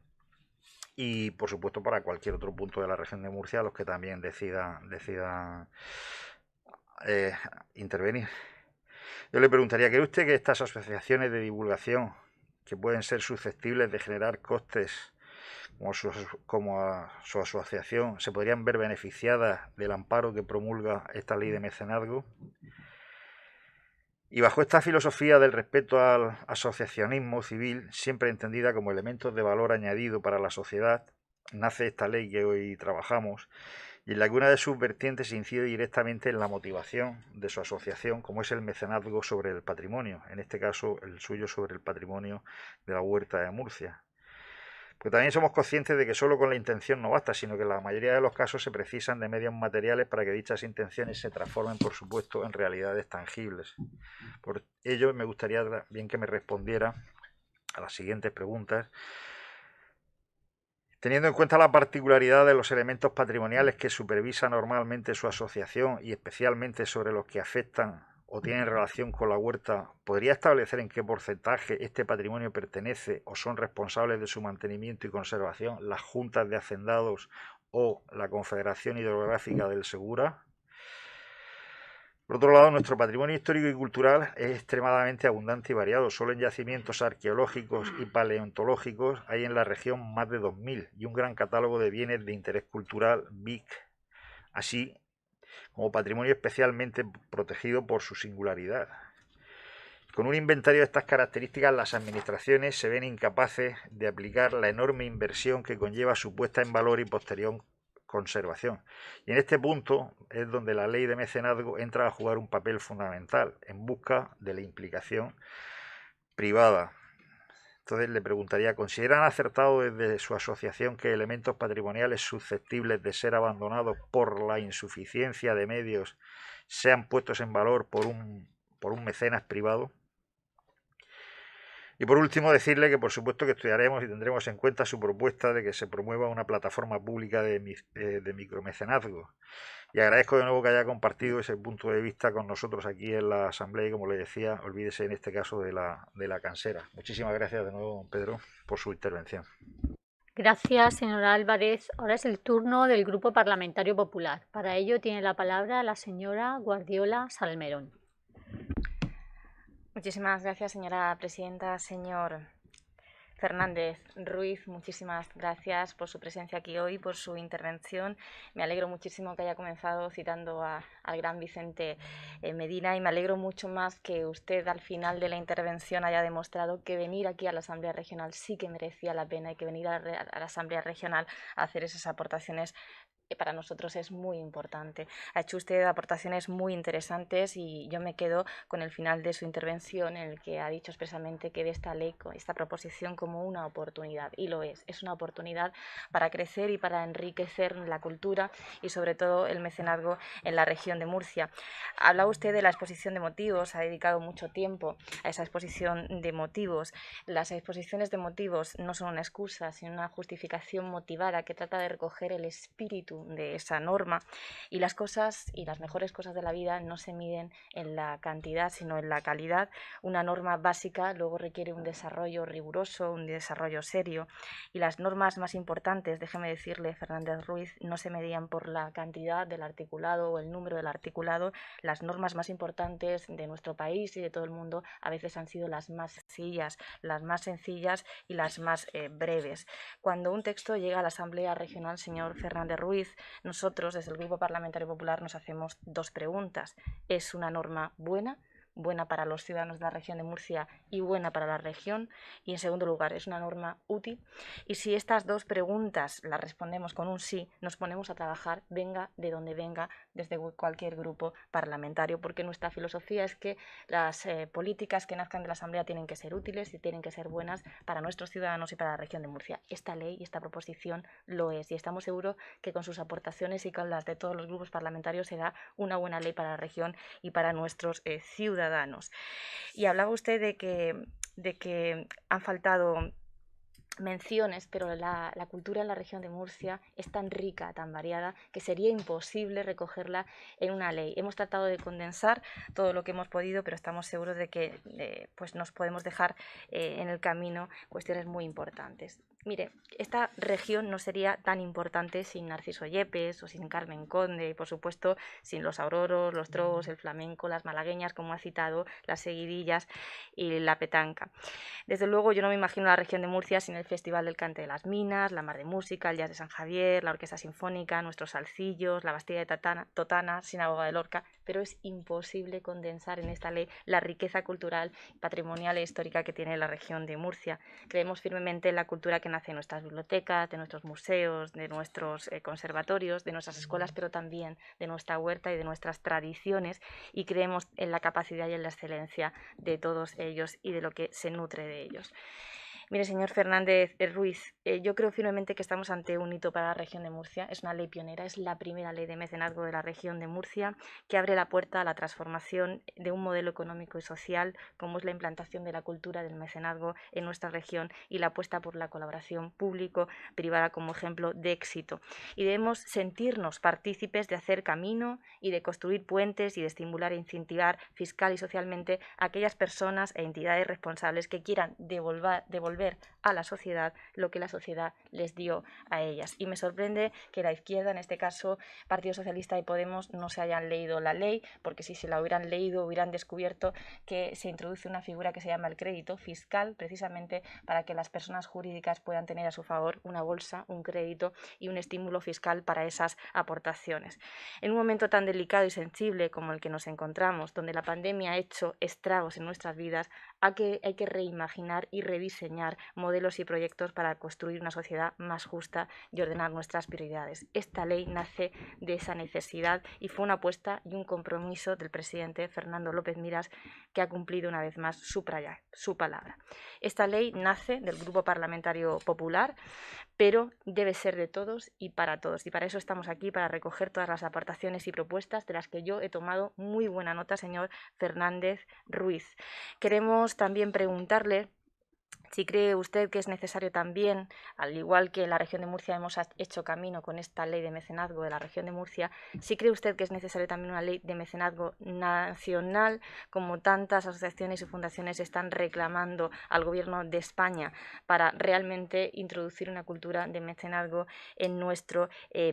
Y, por supuesto, para cualquier otro punto de la región de Murcia, los que también decidan intervenir. Yo le preguntaría, ¿cree usted que estas asociaciones de divulgación, que pueden ser susceptibles de generar costes como a su asociación, se podrían ver beneficiadas del amparo que promulga esta ley de mecenazgo? Y bajo esta filosofía del respeto al asociacionismo civil, siempre entendida como elementos de valor añadido para la sociedad, nace esta ley que hoy trabajamos, y en la que una de sus vertientes incide directamente en la motivación de su asociación, como es el mecenazgo sobre el patrimonio, en este caso el suyo sobre el patrimonio de la huerta de Murcia. Porque también somos conscientes de que solo con la intención no basta, sino que en la mayoría de los casos se precisan de medios materiales para que dichas intenciones se transformen, por supuesto, en realidades tangibles. Por ello, me gustaría bien que me respondiera a las siguientes preguntas. Teniendo en cuenta la particularidad de los elementos patrimoniales que supervisa normalmente su asociación y especialmente sobre los que afectan o tienen relación con la huerta, ¿podría establecer en qué porcentaje este patrimonio pertenece o son responsables de su mantenimiento y conservación las juntas de hacendados o la Confederación Hidrográfica del Segura? Por otro lado, nuestro patrimonio histórico y cultural es extremadamente abundante y variado. Solo en yacimientos arqueológicos y paleontológicos hay en la región más de 2.000 y un gran catálogo de bienes de interés cultural BIC, así como patrimonio especialmente protegido por su singularidad. Con un inventario de estas características, las administraciones se ven incapaces de aplicar la enorme inversión que conlleva su puesta en valor y posterior conservación. Y en este punto es donde la ley de mecenazgo entra a jugar un papel fundamental en busca de la implicación privada. Entonces le preguntaría, ¿consideran acertado desde su asociación que elementos patrimoniales susceptibles de ser abandonados por la insuficiencia de medios sean puestos en valor por un mecenas privado? Y por último decirle que por supuesto que estudiaremos y tendremos en cuenta su propuesta de que se promueva una plataforma pública de micromecenazgo. Y agradezco de nuevo que haya compartido ese punto de vista con nosotros aquí en la Asamblea y, como le decía, olvídese en este caso de la cansera. Muchísimas gracias de nuevo, don Pedro, por su intervención. Gracias, señora Álvarez. Ahora es el turno del Grupo Parlamentario Popular. Para ello tiene la palabra la señora Guardiola Salmerón. Muchísimas gracias, señora presidenta. Señor Fernández Ruiz, muchísimas gracias por su presencia aquí hoy, por su intervención. Me alegro muchísimo que haya comenzado citando al gran Vicente Medina, y me alegro mucho más que usted al final de la intervención haya demostrado que venir aquí a la Asamblea Regional sí que merecía la pena, y que venir a la Asamblea Regional a hacer esas aportaciones para nosotros es muy importante. Ha hecho usted aportaciones muy interesantes y yo me quedo con el final de su intervención, en el que ha dicho expresamente que ve esta ley, esta proposición, como una oportunidad, y lo es una oportunidad para crecer y para enriquecer la cultura y sobre todo el mecenazgo en la región de Murcia. Hablaba usted de la exposición de motivos, ha dedicado mucho tiempo a esa exposición de motivos. Las exposiciones de motivos no son una excusa, sino una justificación motivada que trata de recoger el espíritu de esa norma, y las cosas y las mejores cosas de la vida no se miden en la cantidad sino en la calidad. Una norma básica luego requiere un desarrollo riguroso, un desarrollo serio, y las normas más importantes, déjeme decirle, Fernández Ruiz, no se medían por la cantidad del articulado o el número del articulado. Las normas más importantes de nuestro país y de todo el mundo a veces han sido las más sencillas y las más breves. Cuando un texto llega a la Asamblea Regional, señor Fernández Ruiz, nosotros desde el Grupo Parlamentario Popular nos hacemos dos preguntas. ¿Es una norma buena para los ciudadanos de la región de Murcia y buena para la región? Y en segundo lugar, ¿es una norma útil? Y si estas dos preguntas las respondemos con un sí, nos ponemos a trabajar, venga de donde venga, desde cualquier grupo parlamentario, porque nuestra filosofía es que las políticas que nazcan de la Asamblea tienen que ser útiles y tienen que ser buenas para nuestros ciudadanos y para la región de Murcia. Esta ley y esta proposición lo es, y estamos seguros que con sus aportaciones y con las de todos los grupos parlamentarios será una buena ley para la región y para nuestros ciudadanos. Y hablaba usted de que han faltado menciones, pero la cultura en la región de Murcia es tan rica, tan variada, que sería imposible recogerla en una ley. Hemos tratado de condensar todo lo que hemos podido, pero estamos seguros de que pues nos podemos dejar en el camino cuestiones muy importantes. Mire, esta región no sería tan importante sin Narciso Yepes o sin Carmen Conde, y por supuesto sin los auroros, los trogos, el flamenco, las malagueñas, como ha citado, las seguidillas y la petanca. Desde luego yo no me imagino la región de Murcia sin el Festival del Cante de las Minas, la Mar de Música, el Jazz de San Javier, la Orquesta Sinfónica, nuestros salcillos, la Bastilla de Totana, Sinagoga de Lorca, pero es imposible condensar en esta ley la riqueza cultural, patrimonial e histórica que tiene la región de Murcia. Creemos firmemente en la cultura que nace en nuestras bibliotecas, de nuestros museos, de nuestros conservatorios, de nuestras escuelas, pero también de nuestra huerta y de nuestras tradiciones, y creemos en la capacidad y en la excelencia de todos ellos y de lo que se nutre de ellos. Mire, señor Fernández Ruiz, yo creo firmemente que estamos ante un hito para la región de Murcia. Es una ley pionera, es la primera ley de mecenazgo de la región de Murcia, que abre la puerta a la transformación de un modelo económico y social, como es la implantación de la cultura del mecenazgo en nuestra región y la apuesta por la colaboración público-privada como ejemplo de éxito. Y debemos sentirnos partícipes de hacer camino y de construir puentes y de estimular e incentivar fiscal y socialmente a aquellas personas e entidades responsables que quieran devolver a la sociedad lo que la sociedad les dio a ellas. Y me sorprende que la izquierda, en este caso Partido Socialista y Podemos, no se hayan leído la ley, porque si se la hubieran leído hubieran descubierto que se introduce una figura que se llama el crédito fiscal, precisamente para que las personas jurídicas puedan tener a su favor una bolsa, un crédito y un estímulo fiscal para esas aportaciones. En un momento tan delicado y sensible como el que nos encontramos, donde la pandemia ha hecho estragos en nuestras vidas, hay que reimaginar y rediseñar presentar modelos y proyectos para construir una sociedad más justa y ordenar nuestras prioridades. Esta ley nace de esa necesidad y fue una apuesta y un compromiso del presidente Fernando López Miras, que ha cumplido una vez más su palabra. Esta ley nace del Grupo Parlamentario Popular, pero debe ser de todos y para todos. Y para eso estamos aquí, para recoger todas las aportaciones y propuestas de las que yo he tomado muy buena nota, señor Fernández Ruiz. Queremos también preguntarle si cree usted que es necesario también, al igual que en la región de Murcia hemos hecho camino con esta ley de mecenazgo de la región de Murcia, si cree usted que es necesario también una ley de mecenazgo nacional, como tantas asociaciones y fundaciones están reclamando al Gobierno de España para realmente introducir una cultura de mecenazgo en nuestro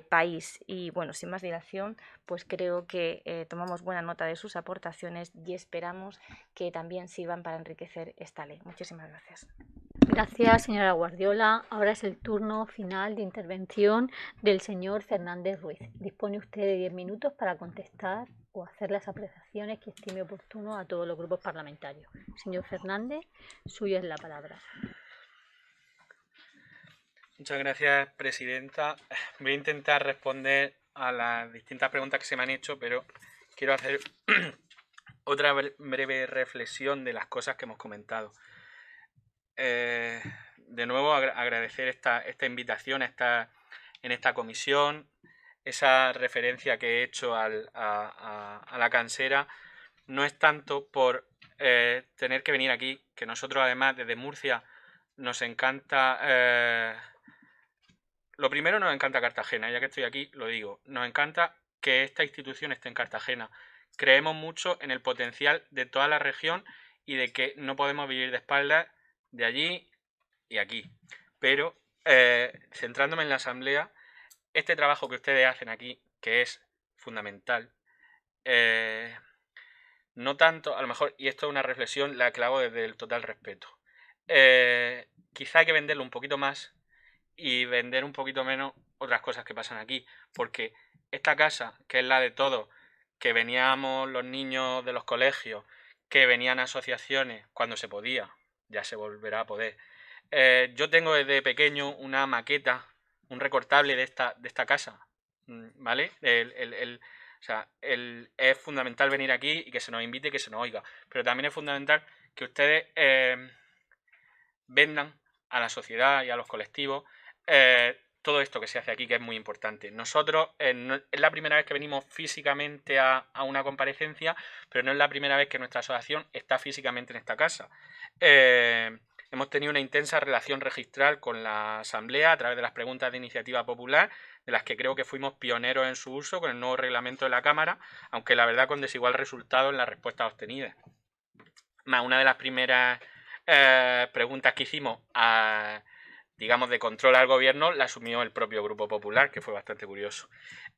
país. Y bueno, sin más dilación, pues creo que tomamos buena nota de sus aportaciones y esperamos que también sirvan para enriquecer esta ley. Muchísimas gracias. Gracias, señora Guardiola. Ahora es el turno final de intervención del señor Fernández Ruiz. Dispone usted de 10 minutos para contestar o hacer las apreciaciones que estime oportuno a todos los grupos parlamentarios. Señor Fernández, suya es la palabra. Muchas gracias, presidenta. Voy a intentar responder a las distintas preguntas que se me han hecho, pero quiero hacer otra breve reflexión de las cosas que hemos comentado. De nuevo agradecer esta invitación en esta comisión, esa referencia que he hecho a la cansera. No es tanto por tener que venir aquí, que nosotros además desde Murcia nos encanta, lo primero nos encanta Cartagena, ya que estoy aquí lo digo, nos encanta que esta institución esté en Cartagena. Creemos mucho en el potencial de toda la región y de que no podemos vivir de espaldas de allí y aquí. Pero, centrándome en la Asamblea, este trabajo que ustedes hacen aquí, que es fundamental, no tanto, a lo mejor, y esto es una reflexión, la que hago desde el total respeto, quizá hay que venderlo un poquito más y vender un poquito menos otras cosas que pasan aquí, porque esta casa, que es la de todos, que veníamos los niños de los colegios, que venían asociaciones cuando se podía, ya se volverá a poder. Yo tengo desde pequeño una maqueta, un recortable de esta casa, ¿vale? O sea, es fundamental venir aquí y que se nos invite y que se nos oiga, pero también es fundamental que ustedes vendan a la sociedad y a los colectivos todo esto que se hace aquí, que es muy importante. Nosotros es la primera vez que venimos físicamente a una comparecencia, pero no es la primera vez que nuestra asociación está físicamente en esta casa. Hemos tenido una intensa relación registral con la Asamblea a través de las preguntas de iniciativa popular, de las que creo que fuimos pioneros en su uso con el nuevo reglamento de la Cámara, aunque la verdad con desigual resultado en las respuestas obtenidas. Una de las primeras preguntas que hicimos digamos, de control al gobierno, la asumió el propio Grupo Popular, que fue bastante curioso.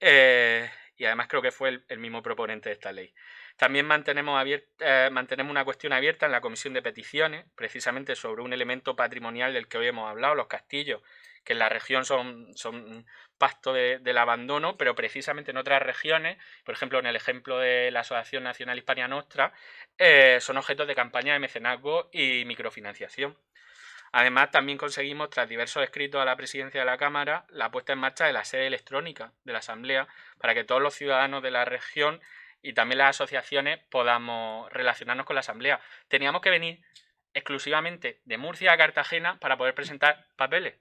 Y además creo que fue el mismo proponente de esta ley. También mantenemos una cuestión abierta en la Comisión de Peticiones, precisamente sobre un elemento patrimonial del que hoy hemos hablado, los castillos, que en la región son pasto del abandono, pero precisamente en otras regiones, por ejemplo en el ejemplo de la Asociación Nacional Hispania Nostra, son objetos de campaña de mecenazgo y microfinanciación. Además, también conseguimos, tras diversos escritos a la presidencia de la Cámara, la puesta en marcha de la sede electrónica de la Asamblea para que todos los ciudadanos de la región y también las asociaciones podamos relacionarnos con la Asamblea. Teníamos que venir exclusivamente de Murcia a Cartagena para poder presentar papeles,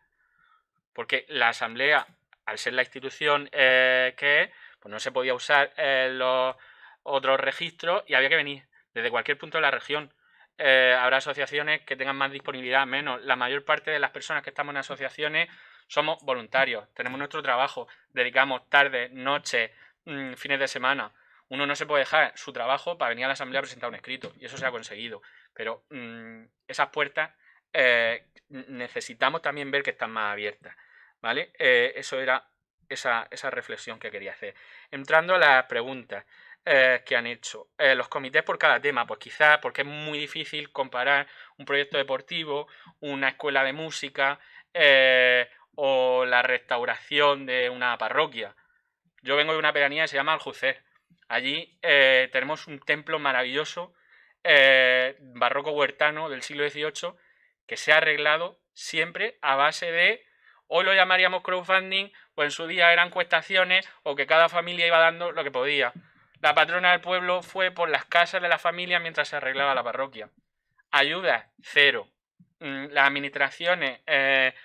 porque la Asamblea, al ser la institución que es, pues no se podía usar los otros registros y había que venir desde cualquier punto de la región. Habrá asociaciones que tengan más disponibilidad, menos. La mayor parte de las personas que estamos en asociaciones somos voluntarios, tenemos nuestro trabajo, dedicamos tardes, noches, fines de semana. Uno no se puede dejar su trabajo para venir a la Asamblea a presentar un escrito, y eso se ha conseguido. Pero esas puertas necesitamos también ver que están más abiertas, ¿vale? Eso era esa reflexión que quería hacer. Entrando a las preguntas que han hecho. Los comités por cada tema, pues quizás porque es muy difícil comparar un proyecto deportivo, una escuela de música o la restauración de una parroquia. Yo vengo de una pedanía que se llama Aljucer. Allí tenemos un templo maravilloso, barroco huertano del siglo XVIII, que se ha arreglado siempre a base de, hoy lo llamaríamos crowdfunding, o en su día eran encuestaciones, o que cada familia iba dando lo que podía. La patrona del pueblo fue por las casas de las familias mientras se arreglaba la parroquia. Ayuda, cero. Las administraciones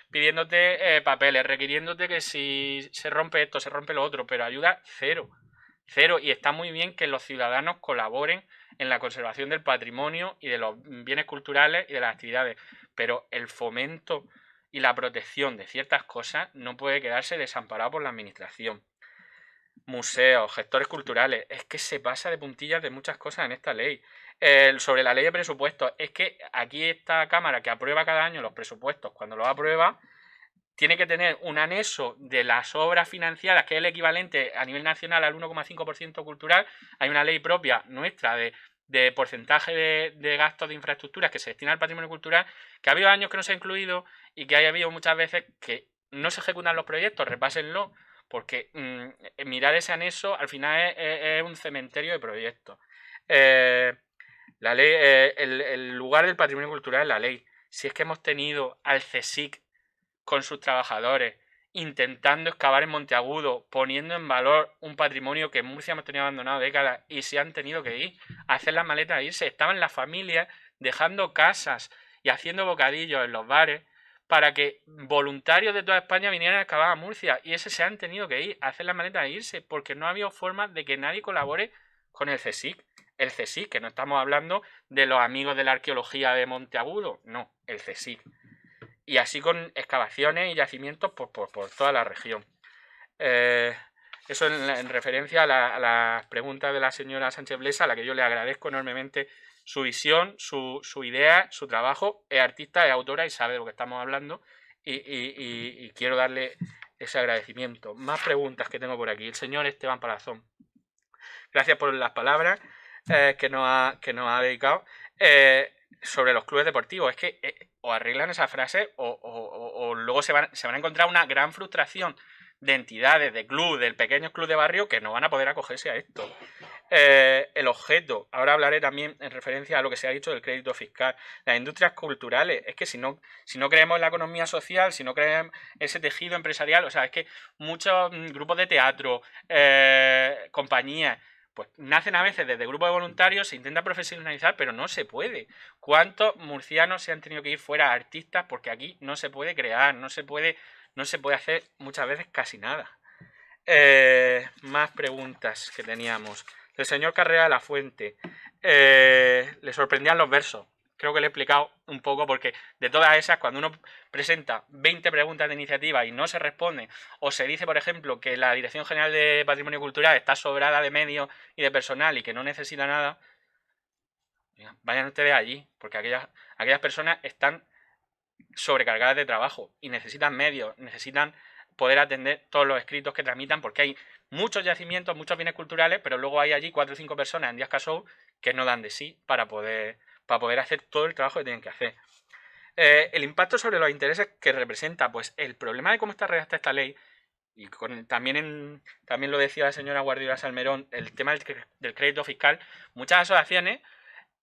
pidiéndote papeles, requiriéndote que si se rompe esto, se rompe lo otro, pero ayuda, cero. Cero. Y está muy bien que los ciudadanos colaboren en la conservación del patrimonio y de los bienes culturales y de las actividades, pero el fomento y la protección de ciertas cosas no puede quedarse desamparado por la administración. Museos, gestores culturales, es que se pasa de puntillas de muchas cosas en esta ley. Sobre la ley de presupuestos, es que aquí esta Cámara que aprueba cada año los presupuestos, cuando los aprueba, tiene que tener un anexo de las obras financiadas, que es el equivalente a nivel nacional al 1,5% cultural. Hay una ley propia nuestra de porcentaje de gastos de infraestructuras que se destina al patrimonio cultural, que ha habido años que no se ha incluido y que ha habido muchas veces que no se ejecutan los proyectos, repásenlo, porque mirar ese anexo al final es un cementerio de proyectos. La ley, el lugar del patrimonio cultural es la ley. Si es que hemos tenido al CSIC con sus trabajadores intentando excavar en Monteagudo, poniendo en valor un patrimonio que en Murcia hemos tenido abandonado décadas, y se han tenido que ir a hacer las maletas e irse. Estaban las familias dejando casas y haciendo bocadillos en los bares para que voluntarios de toda España vinieran a excavar a Murcia, y ese se han tenido que ir a hacer las maletas e irse porque no ha habido forma de que nadie colabore con el CSIC. El CSIC, que no estamos hablando de los amigos de la arqueología de Monteagudo, no, el CSIC. Y así con excavaciones y yacimientos por toda la región. Eso en referencia a las preguntas de la señora Sánchez Blesa, a la que yo le agradezco enormemente su visión, su idea, su trabajo. Es artista, es autora y sabe de lo que estamos hablando, y quiero darle ese agradecimiento. Más preguntas que tengo por aquí. El señor Esteban Palazón. Gracias por las palabras que nos ha dedicado. Sobre los clubes deportivos, es que o arreglan esa frase o luego se van a encontrar una gran frustración de entidades, de clubes, del pequeño club de barrio, que no van a poder acogerse a esto. El objeto, ahora hablaré también en referencia a lo que se ha dicho del crédito fiscal. Las industrias culturales, es que si no creemos en la economía social, si no creemos en ese tejido empresarial, o sea, es que muchos grupos de teatro, compañías, pues nacen a veces desde grupos de voluntarios, se intenta profesionalizar, pero no se puede. ¿Cuántos murcianos se han tenido que ir fuera artistas? Porque aquí no se puede crear, no se puede hacer muchas veces casi nada. Más preguntas que teníamos. El señor Carrera de la Fuente. Le sorprendían los versos. Creo que le he explicado un poco, porque de todas esas, cuando uno presenta 20 preguntas de iniciativa y no se responde, o se dice, por ejemplo, que la Dirección General de Patrimonio Cultural está sobrada de medios y de personal y que no necesita nada, vayan ustedes allí, porque aquellas personas están sobrecargadas de trabajo y necesitan medios, necesitan poder atender todos los escritos que tramitan, porque hay muchos yacimientos, muchos bienes culturales, pero luego hay allí 4 o 5 personas en Díaz Casou que no dan de sí para poder hacer todo el trabajo que tienen que hacer. El impacto sobre los intereses que representa, pues el problema de cómo está redactada esta ley, y también lo decía la señora Guardiola Salmerón, el tema del crédito fiscal. Muchas asociaciones,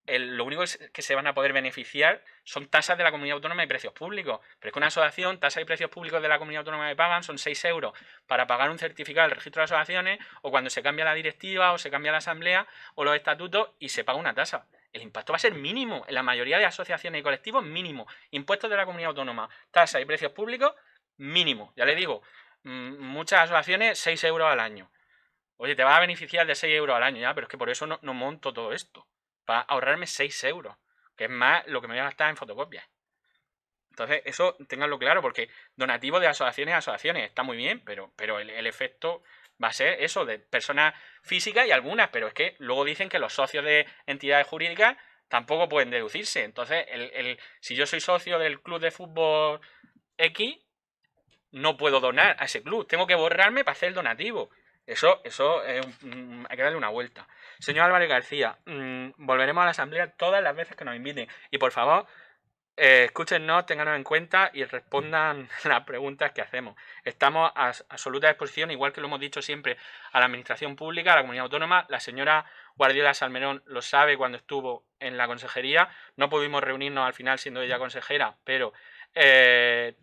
lo único que se van a poder beneficiar son tasas de la comunidad autónoma y precios públicos. Pero es que una asociación, tasas y precios públicos de la comunidad autónoma que pagan son 6 euros para pagar un certificado del registro de asociaciones, o cuando se cambia la directiva, o se cambia la asamblea, o los estatutos, y se paga una tasa. El impacto va a ser mínimo. En la mayoría de asociaciones y colectivos, mínimo. Impuestos de la comunidad autónoma, tasas y precios públicos, mínimo. Ya le digo, muchas asociaciones 6 euros al año. Oye, te vas a beneficiar de 6 euros al año ya, pero es que por eso no monto todo esto. Para ahorrarme 6 euros, que es más lo que me voy a gastar en fotocopias. Entonces, eso tenganlo claro, porque donativo de asociaciones a asociaciones está muy bien, pero el efecto va a ser eso, de personas físicas y algunas, pero es que luego dicen que los socios de entidades jurídicas tampoco pueden deducirse. Entonces, si yo soy socio del club de fútbol X, no puedo donar a ese club, tengo que borrarme para hacer el donativo. Eso hay que darle una vuelta. Señor Álvarez García, volveremos a la asamblea todas las veces que nos inviten. Y por favor, escúchennos, téngannos en cuenta y respondan las preguntas que hacemos. Estamos a absoluta disposición, igual que lo hemos dicho siempre, a la administración pública, a la comunidad autónoma. La señora Guardiola Salmerón lo sabe cuando estuvo en la consejería. No pudimos reunirnos al final siendo ella consejera, pero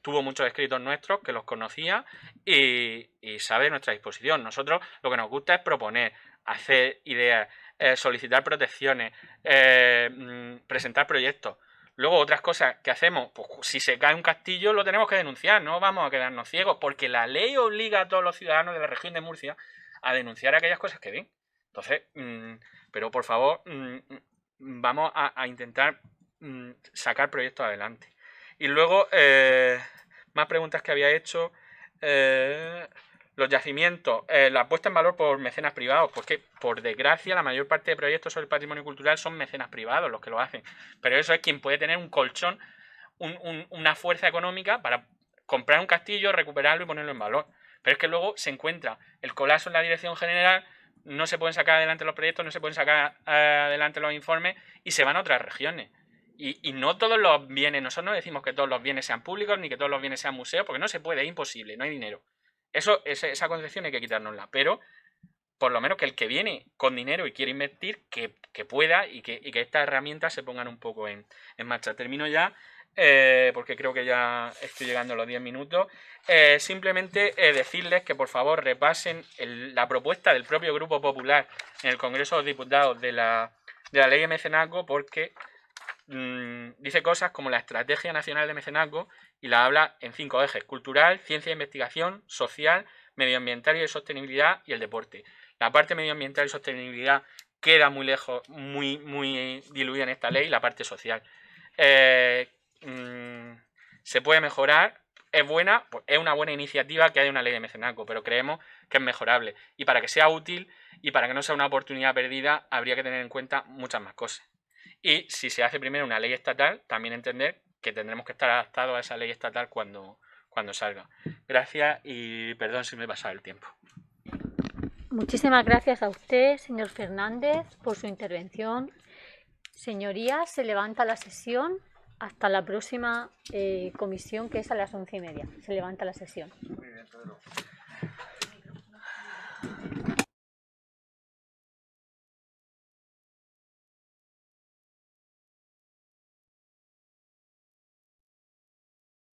tuvo muchos escritos nuestros que los conocía y sabe nuestra disposición. Nosotros lo que nos gusta es proponer, hacer ideas, solicitar protecciones, presentar proyectos. Luego, otras cosas que hacemos, pues si se cae un castillo lo tenemos que denunciar, no vamos a quedarnos ciegos, porque la ley obliga a todos los ciudadanos de la región de Murcia a denunciar aquellas cosas que ven. Entonces, pero por favor, vamos a intentar sacar proyectos adelante. Y luego, más preguntas que había hecho. Los yacimientos, la puesta en valor por mecenas privados, pues que por desgracia la mayor parte de proyectos sobre el patrimonio cultural son mecenas privados los que lo hacen, pero eso es quien puede tener un colchón, una fuerza económica para comprar un castillo, recuperarlo y ponerlo en valor. Pero es que luego se encuentra el colapso en la dirección general, no se pueden sacar adelante los proyectos, no se pueden sacar adelante los informes y se van a otras regiones. Y no todos los bienes, nosotros no decimos que todos los bienes sean públicos ni que todos los bienes sean museos, porque no se puede, es imposible, no hay dinero. Esa concepción hay que quitárnosla, pero por lo menos que el que viene con dinero y quiere invertir, que pueda y que estas herramientas se pongan un poco en marcha. Termino ya, porque creo que ya estoy llegando a los 10 minutos. Simplemente decirles que por favor repasen la propuesta del propio Grupo Popular en el Congreso de los Diputados de la ley de mecenazgo, porque dice cosas como la Estrategia Nacional de Mecenazgo y la habla en 5 ejes: cultural, ciencia e investigación, social, medioambiental y de sostenibilidad y el deporte. La parte medioambiental y sostenibilidad queda muy lejos, muy diluida en esta ley. La parte social se puede mejorar, es buena, pues es una buena iniciativa que haya una ley de mecenazgo, pero creemos que es mejorable. Y para que sea útil y para que no sea una oportunidad perdida, habría que tener en cuenta muchas más cosas. Y si se hace primero una ley estatal, también entender que tendremos que estar adaptados a esa ley estatal cuando salga. Gracias y perdón si me he pasado el tiempo. Muchísimas gracias a usted, señor Fernández, por su intervención. Señorías, se levanta la sesión hasta la próxima comisión, que es a las 11:30. Se levanta la sesión. Muy bien, Pedro.